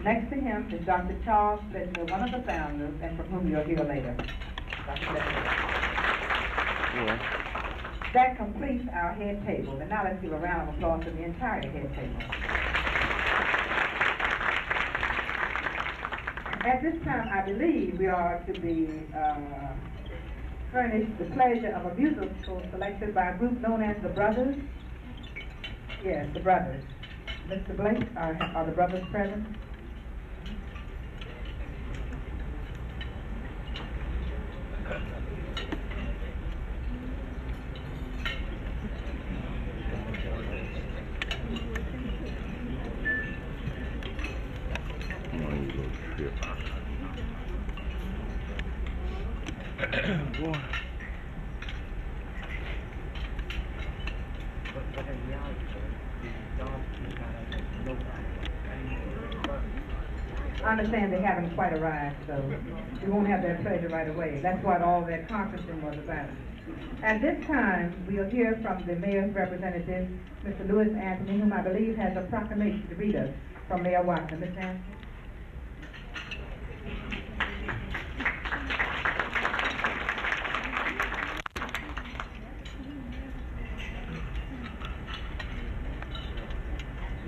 Next to him is Dr. Charles Fletcher, one of the founders, and from whom you'll hear later. Dr. Fletcher. Yeah. That completes our head table. And now let's give a round of applause to the entire head table. At this time, I believe we are to be furnished the pleasure of a musical selection by a group known as the Brothers. Yes, the Brothers. Mr. Blake, are the Brothers present? Boy. I understand they haven't quite arrived, so we won't have that pleasure right away. That's what all that conferencing was about. At this time, we'll hear from the mayor's representative, Mr. Lewis Anthony, whom I believe has a proclamation to read us from Mayor Watson. Mr. Anthony?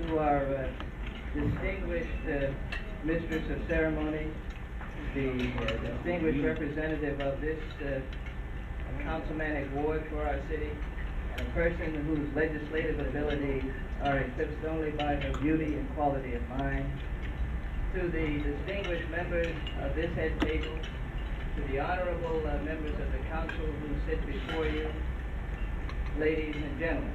To our distinguished mistress of ceremony, the distinguished representative of this councilmanic ward for our city, and a person whose legislative abilities are eclipsed only by her beauty and quality of mind, to the distinguished members of this head table, to the honorable members of the council who sit before you, ladies and gentlemen.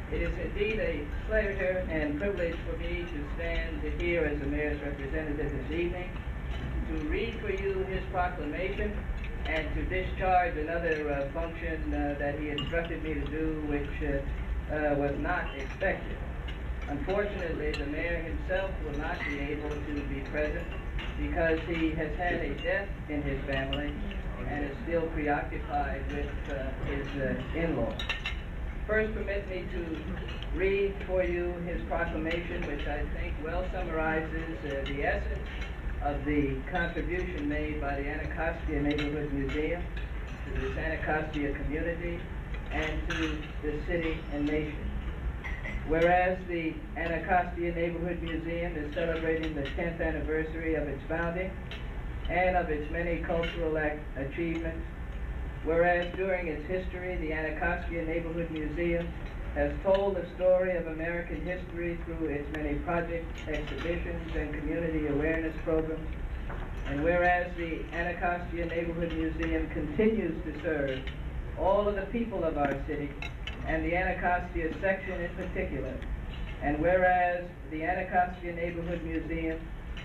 It is indeed a pleasure and privilege for me to stand here as the mayor's representative this evening, to read for you his proclamation and to discharge another function that he instructed me to do, which was not expected. Unfortunately, the mayor himself will not be able to be present because he has had a death in his family and is still preoccupied with his in-law. First, permit me to read for you his proclamation, which I think well summarizes the essence of the contribution made by the Anacostia Neighborhood Museum to this Anacostia community and to the city and nation. Whereas the Anacostia Neighborhood Museum is celebrating the 10th anniversary of its founding and of its many cultural achievements, whereas during its history, the Anacostia Neighborhood Museum has told the story of American history through its many projects, exhibitions, and community awareness programs, and whereas the Anacostia Neighborhood Museum continues to serve all of the people of our city, and the Anacostia section in particular, and whereas the Anacostia Neighborhood Museum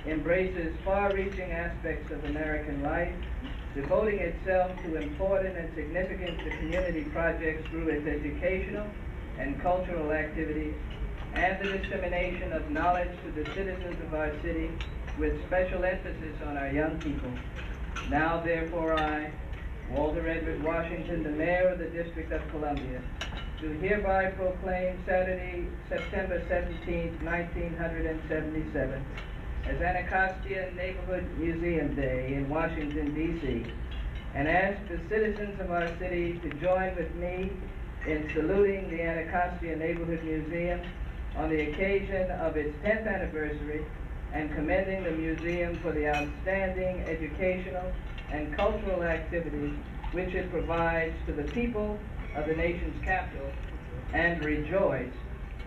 embraces far-reaching aspects of American life, devoting itself to important and significant community projects through its educational and cultural activities, and the dissemination of knowledge to the citizens of our city with special emphasis on our young people. Now, therefore, I, Walter Edward Washington, the Mayor of the District of Columbia, do hereby proclaim Saturday, September 17, 1977, as Anacostia Neighborhood Museum Day in Washington, D.C., and ask the citizens of our city to join with me in saluting the Anacostia Neighborhood Museum on the occasion of its 10th anniversary and commending the museum for the outstanding educational and cultural activities which it provides to the people of the nation's capital, and rejoice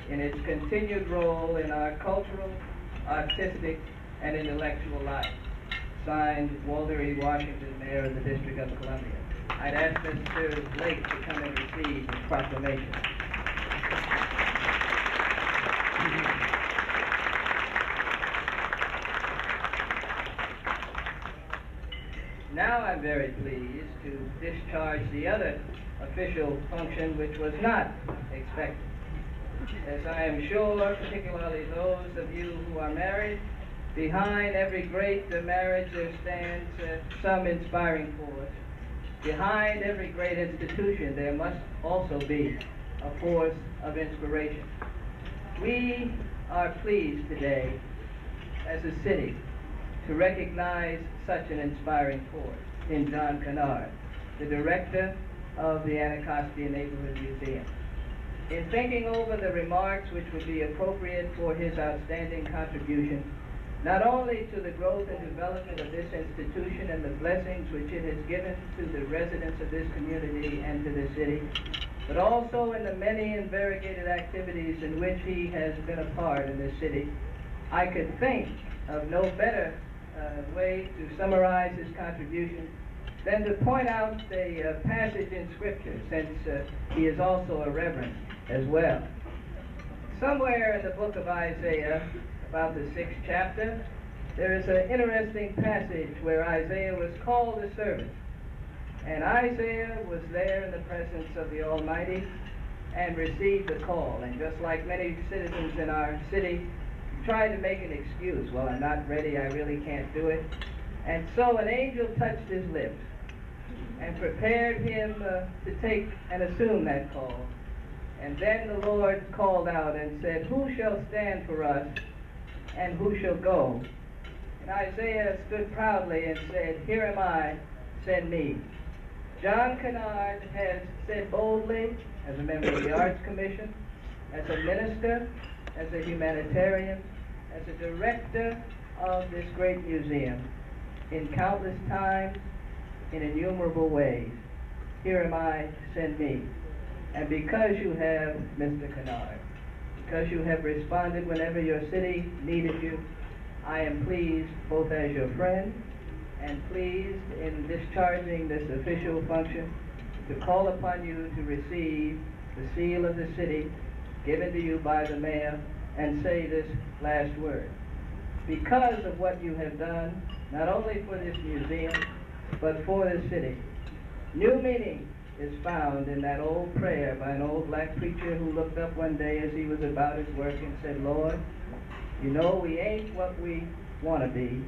in its continued role in our cultural, artistic, and intellectual life. Signed, Walter E. Washington, Mayor of the District of Columbia. I'd ask Mr. Blake to come and receive his proclamation. Now I'm very pleased to discharge the other official function which was not expected. As I am sure, particularly those of you who are married, behind every great marriage there stands some inspiring force. Behind every great institution there must also be a force of inspiration. We are pleased today as a city to recognize such an inspiring force in John Kennard, the director of the Anacostia Neighborhood Museum. In thinking over the remarks which would be appropriate for his outstanding contribution, not only to the growth and development of this institution and the blessings which it has given to the residents of this community and to the city, but also in the many and variegated activities in which he has been a part in this city, I could think of no better way to summarize his contribution than to point out a passage in Scripture, since he is also a reverend as well. Somewhere in the book of Isaiah, about the 6th chapter, there is an interesting passage where Isaiah was called to service. And Isaiah was there in the presence of the Almighty and received the call. And just like many citizens in our city, tried to make an excuse. Well, I'm not ready, I really can't do it. And so an angel touched his lips and prepared him to take and assume that call. And then the Lord called out and said, "Who shall stand for us, and who shall go?" And Isaiah stood proudly and said, "Here am I, send me." John Kennard has said boldly, as a member of the Arts Commission, as a minister, as a humanitarian, as a director of this great museum, in countless times, in innumerable ways, "Here am I, send me." And because you have, Mr. Kennard, because you have responded whenever your city needed you, I am pleased both as your friend and pleased in discharging this official function to call upon you to receive the seal of the city given to you by the mayor and say this last word. Because of what you have done, not only for this museum, but for the city, new meaning is found in that old prayer by an old black preacher who looked up one day as he was about his work and said, "Lord, you know we ain't what we want to be.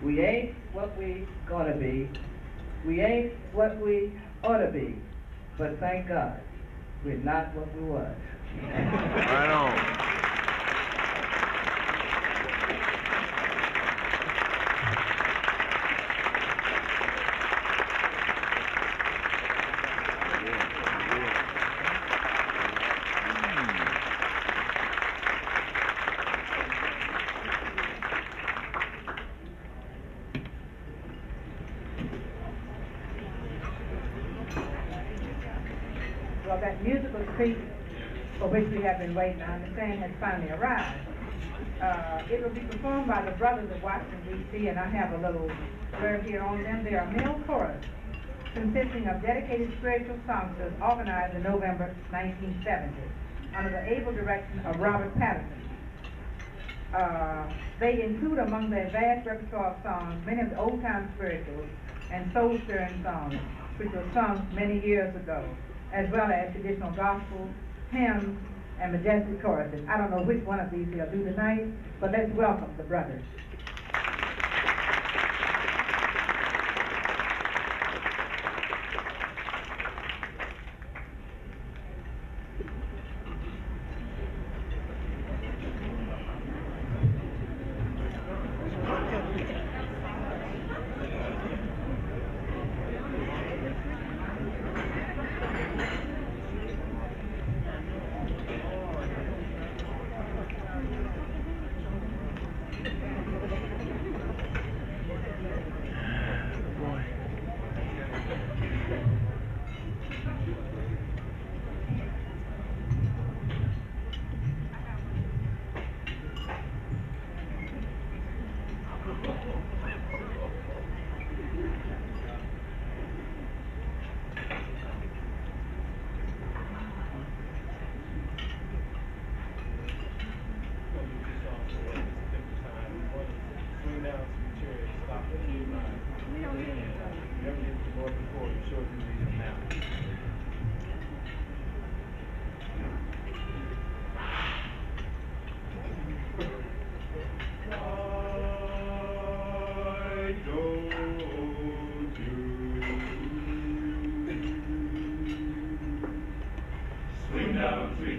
We ain't what we gonna be. We ain't what we ought to be. But thank God, we're not what we was." Right on. Well, that musical treat for which we have been waiting, I understand, has finally arrived. It will be performed by the Brothers of Washington, D.C., and I have a little word here on them. They are a male chorus consisting of dedicated spiritual songsters organized in November 1970 under the able direction of Robert Patterson. They include among their vast repertoire of songs many of the old-time spirituals and soul-stirring songs which were sung many years ago, as well as traditional gospel, hymns, and majestic choruses. I don't know which one of these they'll do tonight, but let's welcome the brothers.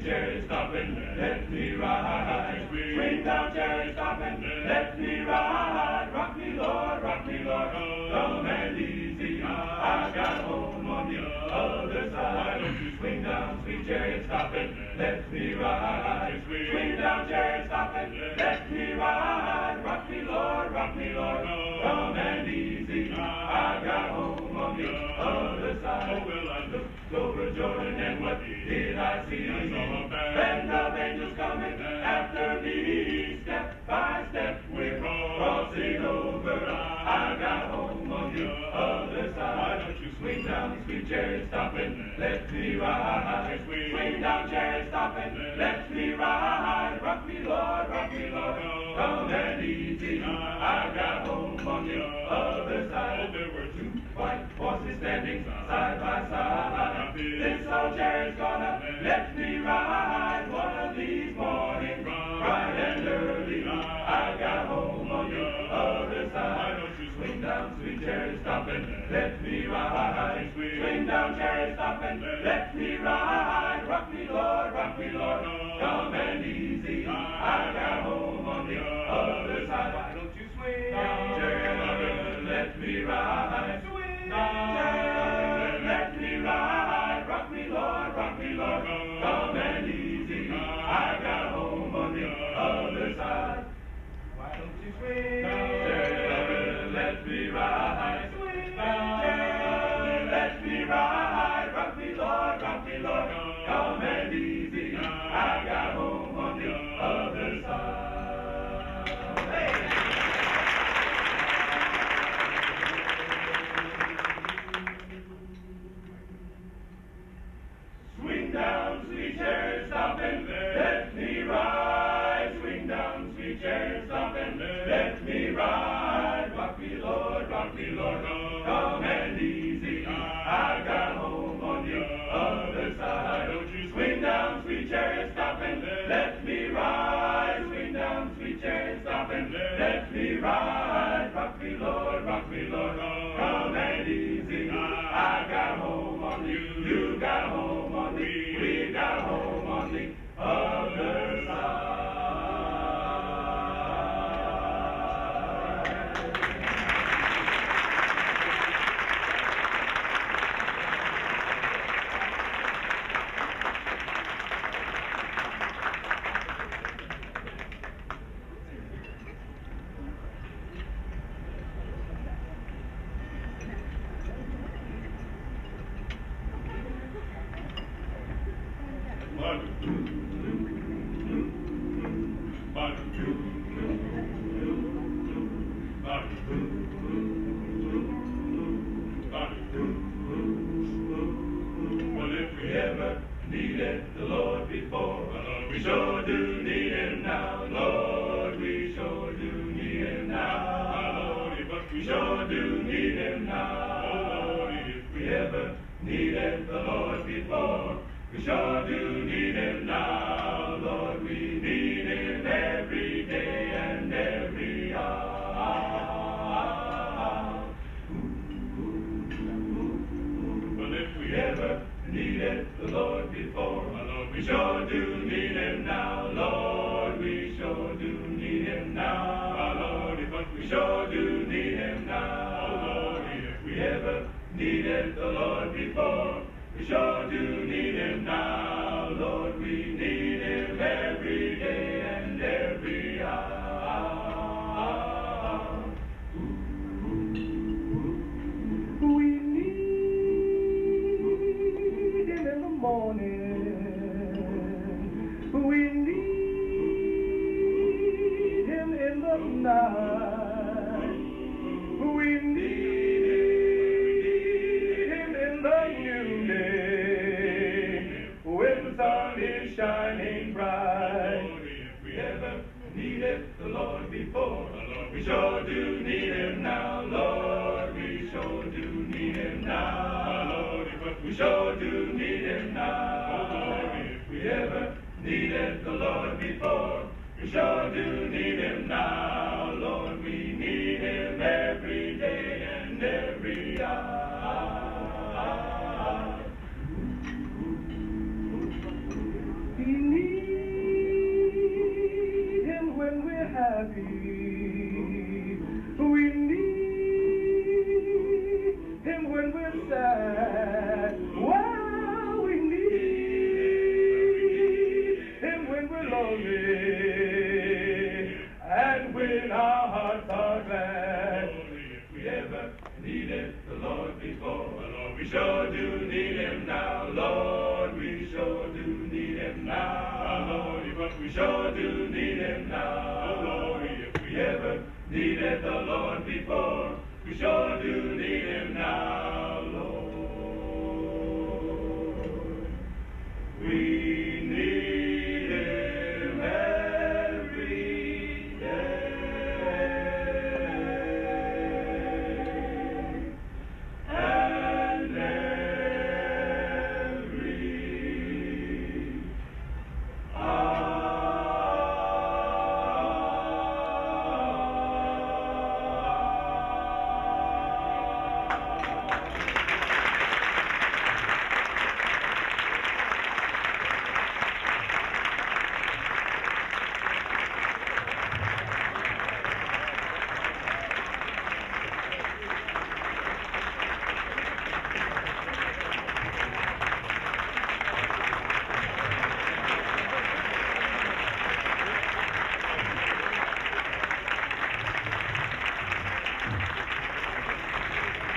Jerry, stop and let me ride. Swing down, Jerry, stop and let me stopping, let me ride. Swing down, chariot, stopping, let me ride. Rock me, Lord, come and easy. I got home on the other side. Well, I looked over Jordan and what did I see? Band of angels coming after me. Step by step, we're crossing over. I got home on the other side. Why don't you swing down, sweet chariot, stopping, let me ride. Swing down, chariot, stopping, let me ride. Rock me, Lord, come and easy. I got home on the other side. There were two white horses standing side by side. This old chariot's gonna let me ride. One of these mornings, bright and early, I got home on the other side. Why don't you swing down, sweet chariot, stopping, let me ride. Swing down, chariot, stopping, let me ride. Rock me, Lord, come and easy. I got home on the other side. Why don't you swing down, chariot, let me ride. Swing down, chariot, let me ride. Rock me, Lord, come and easy. I got home on the other side. Why don't you swing down, chariot, let me ride. Swing down, chariot, let me ride. Rock me, Lord, come and easy. I got home on the other side. Hey. Swing down, sweet chariot, stop and let me ride. Swing down, sweet chariot, stop and let me ride. Rock me, Lord, come and easy. I got home on the other side. Don't you swing down, sweet chariot, stop and let me ride. Swing down, sweet chariot, stop and let me ride. Rock me, Lord, come and easy. I got home on you got home on me, we got home on the other side. Well, if we ever needed the Lord before, we sure do need Him now. Lord, we sure do need Him now. Lord, but we sure do need Him now. Lord, if we ever needed the Lord before, we sure do need Him now. Lord, we need Him every day and every hour. Well, if we ever needed the Lord before, we sure do need Him now. Lord, we sure do need Him now. Lord, but we sure do need Him now. Lord, if we ever needed the Lord before, we sure do need Him now. Lord, we need Him every day and every hour. We need Him in the morning. We need Him in the night. We need Him in the noonday, when the sun is shining bright. If we ever needed the Lord before, we sure do need Him now. Lord, we sure do need Him now. Lord, but we sure do need Him now. Lord, if we ever needed the Lord before, we sure do need Him now. Lord, we need Him every day and every hour. We need Him when we're happy. We need Him when we're sad. Wow, we need We sure do need him now, Lord. We sure do need him now, Lord. But we sure do need him now, Lord. If we ever needed the Lord before, we sure do need him now, Lord. We need him every day and every hour.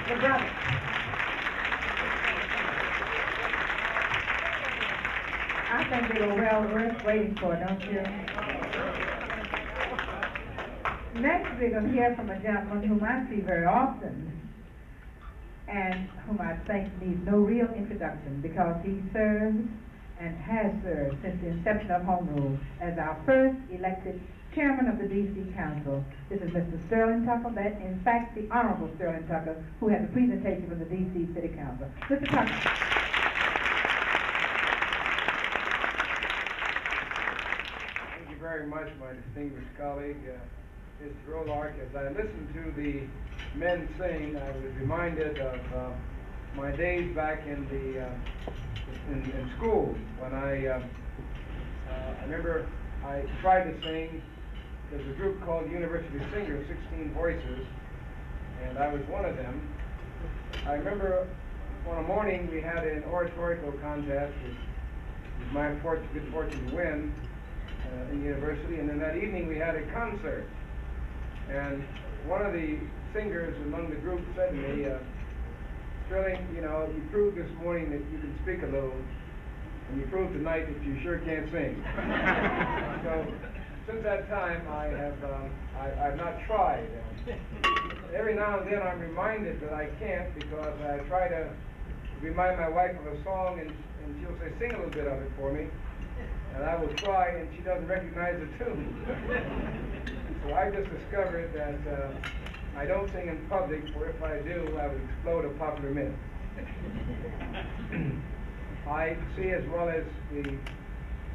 The brother. I think they were well worth waiting for, don't you? Next, we're going to hear from a gentleman whom I see very often and whom I think needs no real introduction because he serves and has served since the inception of Home Rule as our first elected chairman of the D.C. Council. This is Mr. Sterling Tucker, that in fact the Honorable Sterling Tucker, who has a presentation from the D.C. City Council. Mr. Tucker. Thank you very much, my distinguished colleague, Mr. Rolark. As I listened to the men sing, I was reminded of my days back in school when I remember I tried to sing. There's a group called University Singers, 16 voices, and I was one of them. I remember on a morning we had an oratorical contest, which was my good fortune to win in the university, and then that evening we had a concert. And one of the singers among the group said to me, Sterling, you know, you proved this morning that you can speak a little, and you proved tonight that you sure can't sing. So since that time, I've not tried. Every now and then I'm reminded that I can't because I try to remind my wife of a song and she'll say, sing a little bit of it for me. And I will try and she doesn't recognize the tune. So I just discovered that I don't sing in public, for if I do, I would explode a popular myth. I see, as well as the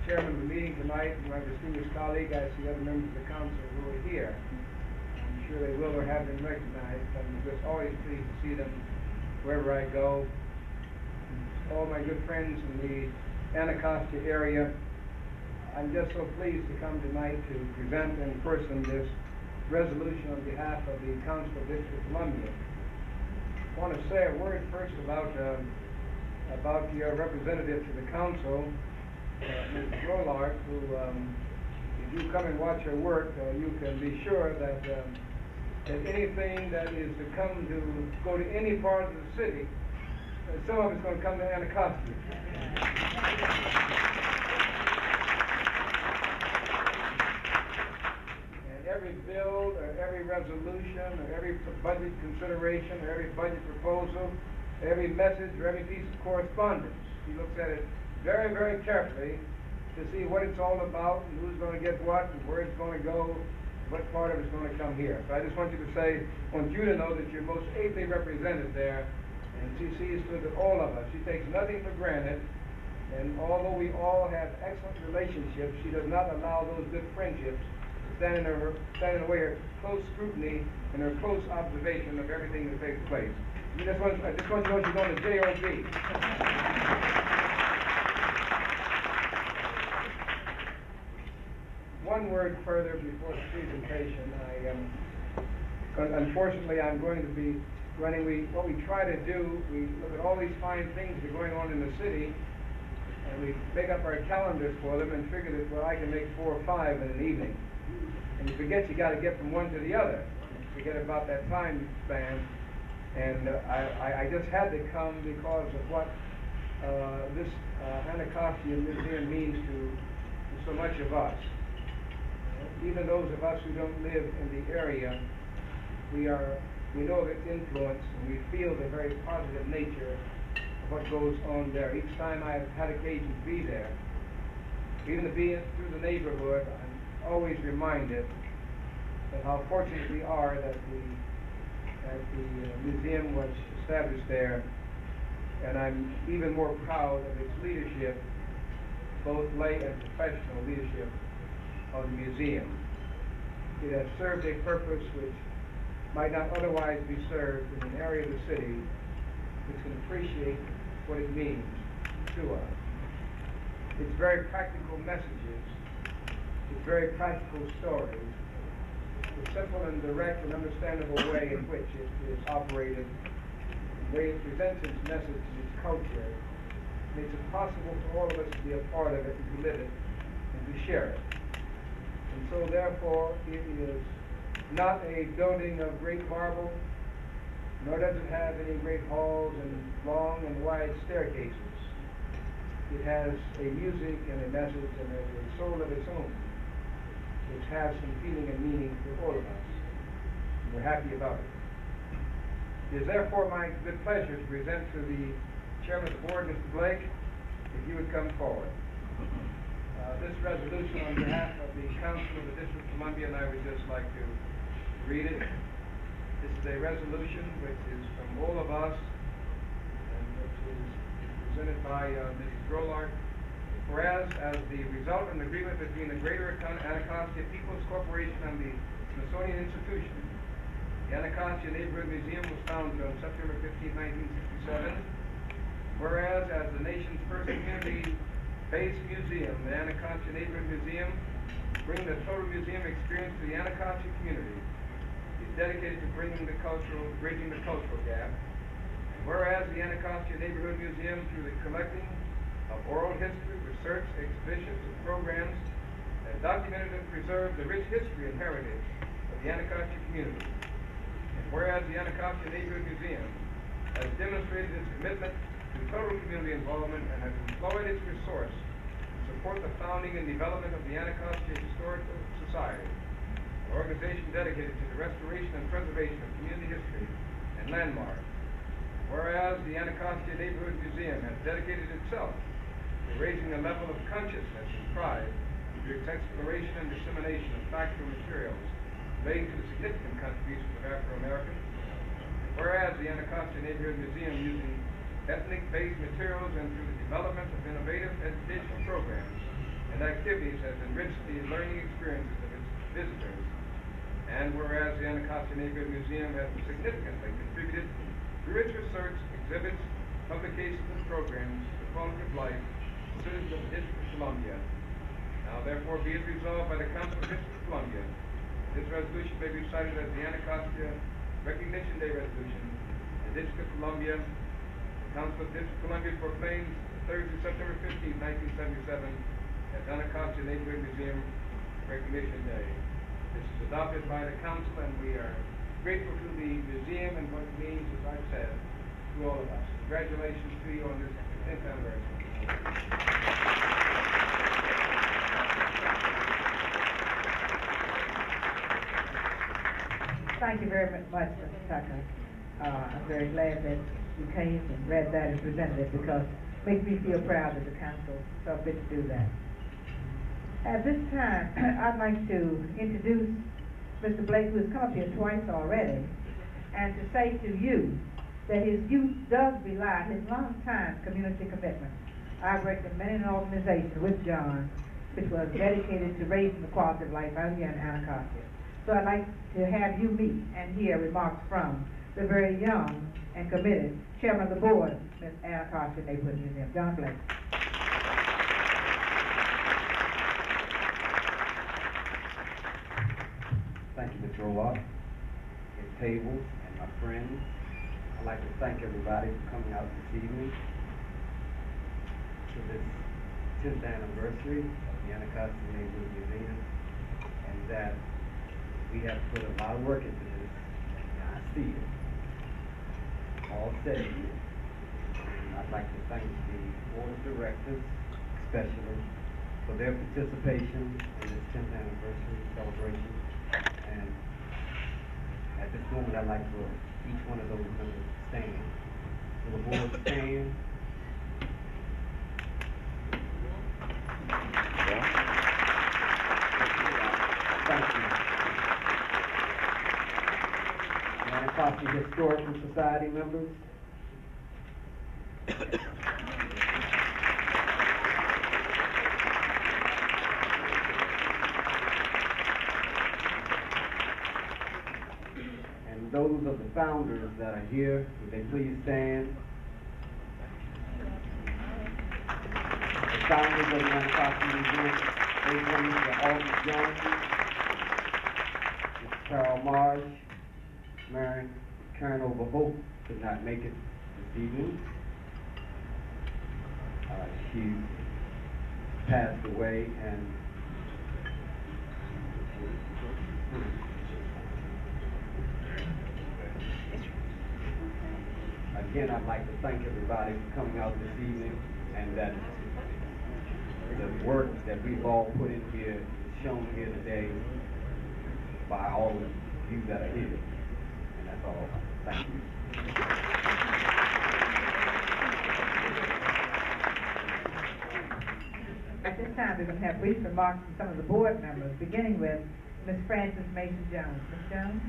chairman of the meeting tonight, my distinguished colleague, I see other members of the council who are here. I'm sure they will or have been recognized. I'm just always pleased to see them wherever I go. All my good friends in the Anacostia area, I'm just so pleased to come tonight to present in person this resolution on behalf of the Council of District of Columbia. I want to say a word first about your representative to the council, Mrs. Rolark, who, if you come and watch her work, you can be sure that anything that is to go to any part of the city, some of it's going to come to Anacostia. And every bill, or every resolution, or every budget consideration, or every budget proposal, every message, or every piece of correspondence, she looks at it very, very carefully to see what it's all about and who's going to get what and where it's going to go, what part of it's going to come here. So I just want you to know that you're most ably represented there, and she sees to it all of us. She takes nothing for granted, and although we all have excellent relationships, she does not allow those good friendships to stand in the way of close scrutiny and her close observation of everything that takes place. I just want you to know she's on the JOB. One word further before the presentation. Unfortunately, I'm going to be running. What we try to do, we look at all these fine things that are going on in the city, and we make up our calendars for them and figure that, well, I can make 4 or 5 in an evening. And you forget you got to get from one to the other. You forget about that time span. And I just had to come because of what this Anacostia Museum means to so much of us. Even those of us who don't live in the area, we know of its influence, and we feel the very positive nature of what goes on there. Each time I've had occasion to be there, even to be through the neighborhood, I'm always reminded that how fortunate we are that the museum was established there, and I'm even more proud of its leadership, both lay and professional leadership of the museum. It has served a purpose which might not otherwise be served in an area of the city which can appreciate what it means to us. Its very practical messages, its very practical stories, the simple and direct and understandable way in which it is operated, the way it presents its message and its culture, makes it possible for all of us to be a part of it and to live it and to share it. And so therefore it is not a building of great marble, nor does it have any great halls and long and wide staircases. It has a music and a message and a soul of its own, which has some feeling and meaning for all of us. And we're happy about it. It is therefore my good pleasure to present to the Chairman of the Board, Mr. Blake, if you would come forward. This resolution on behalf of the Council of the District of Columbia, and I would just like to read it. This is a resolution which is from all of us, and which is presented by Mrs. Grolart. Whereas, as the result of an agreement between the Greater Anacostia People's Corporation and the Smithsonian Institution, the Anacostia Neighborhood Museum was founded on September 15, 1967. Whereas, as the nation's first community-based museum, the Anacostia Neighborhood Museum, bringing the total museum experience to the Anacostia community, is dedicated to bringing bridging the cultural gap. And whereas the Anacostia Neighborhood Museum, through the collecting of oral history, research, exhibitions, and programs, has documented and preserved the rich history and heritage of the Anacostia community. And whereas the Anacostia Neighborhood Museum has demonstrated its commitment to total community involvement and has employed its resource to support the founding and development of the Anacostia Historical Society, an organization dedicated to the restoration and preservation of community history and landmarks. Whereas the Anacostia Neighborhood Museum has dedicated itself to raising the level of consciousness and pride through its exploration and dissemination of factual materials relating to the significant contributions of Afro-Americans. Whereas the Anacostia Neighborhood Museum, using ethnic-based materials and through the development of innovative educational programs and activities, has enriched the learning experiences of its visitors. And whereas the Anacostia Neighborhood Museum has significantly contributed through its research, exhibits, publications, and programs to the quality of life of citizens of the District of Columbia. Now therefore be it resolved by the Council of the District of Columbia, this resolution may be cited as the Anacostia Recognition Day Resolution. The District of Columbia, the Council of the District of Columbia proclaims Thursday, September 15, 1977 as Anacostia Neighborhood Museum Recognition Day. This is adopted by the Council, and we are grateful to the museum and what it means, as I've said, to all of us. Congratulations to you on this 10th anniversary. Thank you very much, Mr. Tucker. I'm very glad that you came and read that and presented it, because it makes me feel proud that the council saw fit to do that. At this time, I'd like to introduce Mr. Blake, who has come up here twice already, and to say to you that his youth does belie his long-time community commitment. I worked in many an organization with John, which was dedicated to raising the quality of life out here in Anacostia. So I'd like to have you meet and hear remarks from the very young and committed Chairman of the Board, Ms. Anacostia Neighborhood Museum, John Blake. Thank you, Mr. Olaf, your tables, and my friends. I'd like to thank everybody for coming out this evening to this 10th anniversary of the Anacostia Neighborhood Museum, and that we have put a lot of work into this, and I see it. all said, I'd like to thank the board of directors especially for their participation in this 10th anniversary celebration. And at this moment, I'd like for each one of those members to stand. Will the board stand? Thank you. Anacostia Historical Society members. And those of the founders that are here, would they please stand? The founders of the Anacostia Museum, those ones are August Jones, Mr. Carol Marsh, Mary Karen Overhope could not make it this evening. She passed away, and again, I'd like to thank everybody for coming out this evening, and that the work that we've all put in here is shown here today by all of you that are here. And that's all. Thank you. At this time, we're going to have brief remarks from some of the board members, beginning with Ms. Frances Mason Jones. Ms. Jones?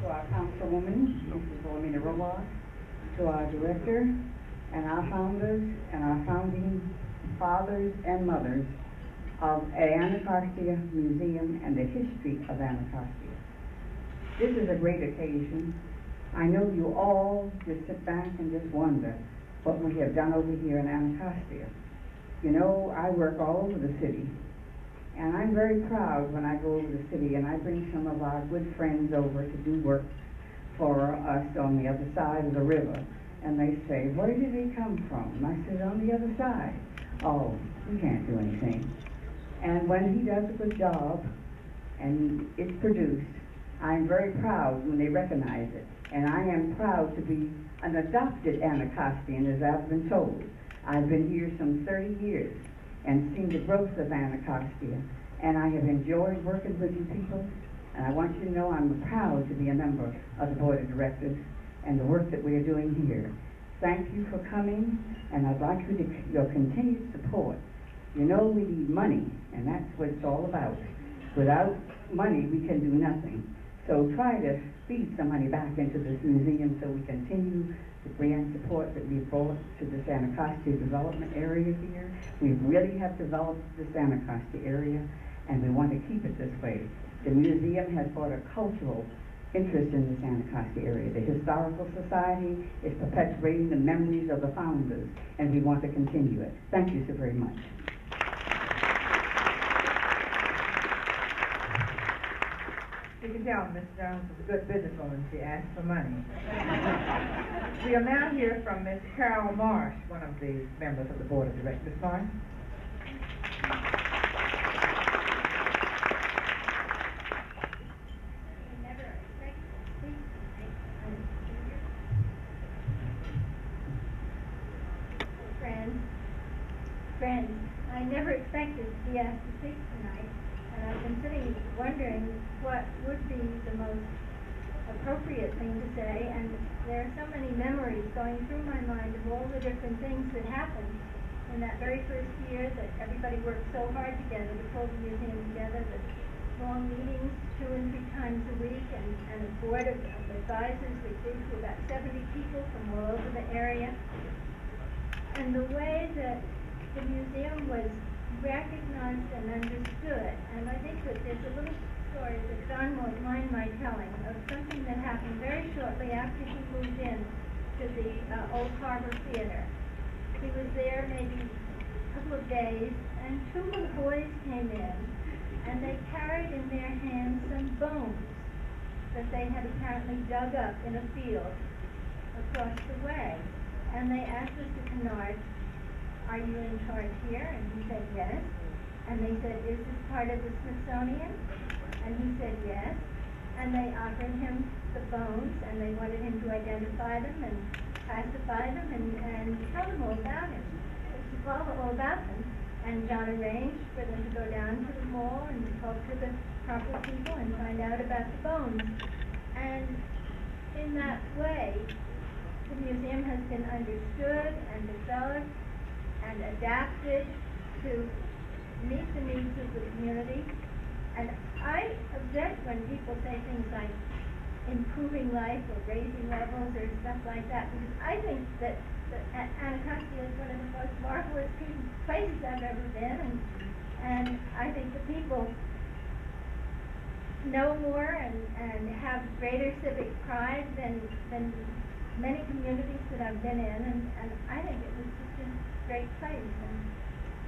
To our councilwoman, Mrs. Wilhelmina Roloff, to our director, and our founders, and our founding fathers and mothers of Anacostia Museum and the history of Anacostia. This is a great occasion. I know you all just sit back and just wonder what we have done over here in Anacostia. You know, I work all over the city, and I'm very proud when I go over the city and I bring some of our good friends over to do work for us on the other side of the river. And they say, where did he come from? And I said, on the other side. Oh, we can't do anything. And when he does a good job and it's produced, I'm very proud when they recognize it. And I am proud to be an adopted Anacostian, as I've been told. I've been here some 30 years and seen the growth of Anacostia. And I have enjoyed working with you people. And I want you to know I'm proud to be a member of the board of directors and the work that we are doing here. Thank you for coming, and I'd like your continued support. You know we need money, and that's what it's all about. Without money, we can do nothing. So try to feed some money back into this museum so we continue the grant support that we've brought to this Anacostia development area here. We really have developed this Anacostia area, and we want to keep it this way. The museum has brought a cultural interest in this Anacostia area. The Historical Society is perpetuating the memories of the founders, and we want to continue it. Thank you so very much. You can tell Ms. Jones is a good businesswoman. She asked for money. We'll now hear from Ms. Carol Marsh, one of the members of the board of directors. Ms. Marsh? Friends, I never expected to be asked to speak tonight, and I've been sitting wondering what would be the most appropriate thing to say, and there are so many memories going through my mind of all the different things that happened in that very first year that everybody worked so hard together to pull the museum together, the long meetings 2 and 3 times a week, and a board of advisors that grew to about 70 people from all over the area. And the way that the museum was recognized and understood, and I think that there's a little story that Don won't mind my telling of something that happened very shortly after he moved in to the Old Harbor Theater. He was there maybe a couple of days, and 2 little boys came in, and they carried in their hands some bones that they had apparently dug up in a field across the way. And they asked Mr. Kennard, are you in charge here? And he said, yes. And they said, is this part of the Smithsonian? And he said, yes. And they offered him the bones, and they wanted him to identify them and classify them and tell them all about him, all about them. And John arranged for them to go down to the mall and talk to the proper people and find out about the bones. And in that way, the museum has been understood and developed and adapted to meet the needs of the community. And I object when people say things like improving life or raising levels or stuff like that, because I think that Anacostia is one of the most marvelous places I've ever been, and I think the people know more and have greater civic pride than many communities that I've been in, and I think it was just a great place, and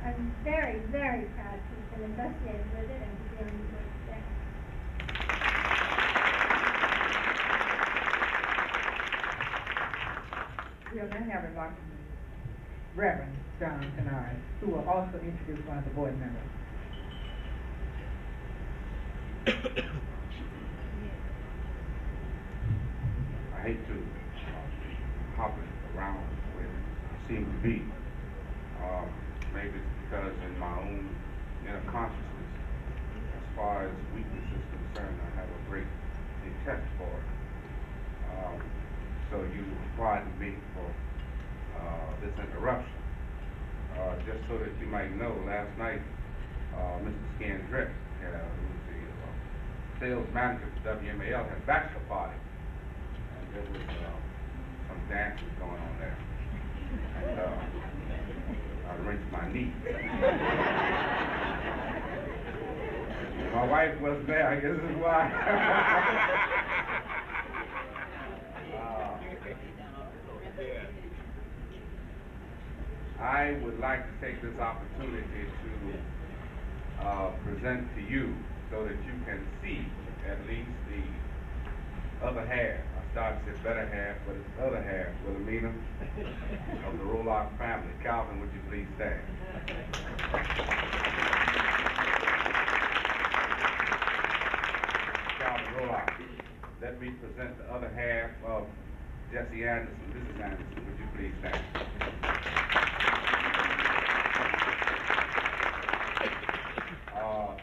I'm very, very proud to have been associated with it and to be on the board today. We'll now have remarks from Reverend John Kennard, who will also introduce one of the board members. I hate to hop around where I seem to be. Maybe it's because in my own inner consciousness, as far as weakness is concerned, I have a great detest for it. So you pardon me for this interruption. Just so that you might know, last night, Mr. Scandrick, who was the sales manager for WMAL, had a bachelor party. And there was some dances going on there. And I wrenched my knee. My wife wasn't there, I guess this is why. I would like to take this opportunity to present to you so that you can see at least the other half. I started to say better half, but it's the other half, Wilhelmina, of the Roloff family. Calvin, would you please stand? Calvin Roloff. Let me present the other half of Jesse Anderson. Mrs. Anderson, would you please stand?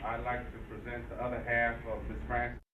I'd like to present the other half of Ms. Francis.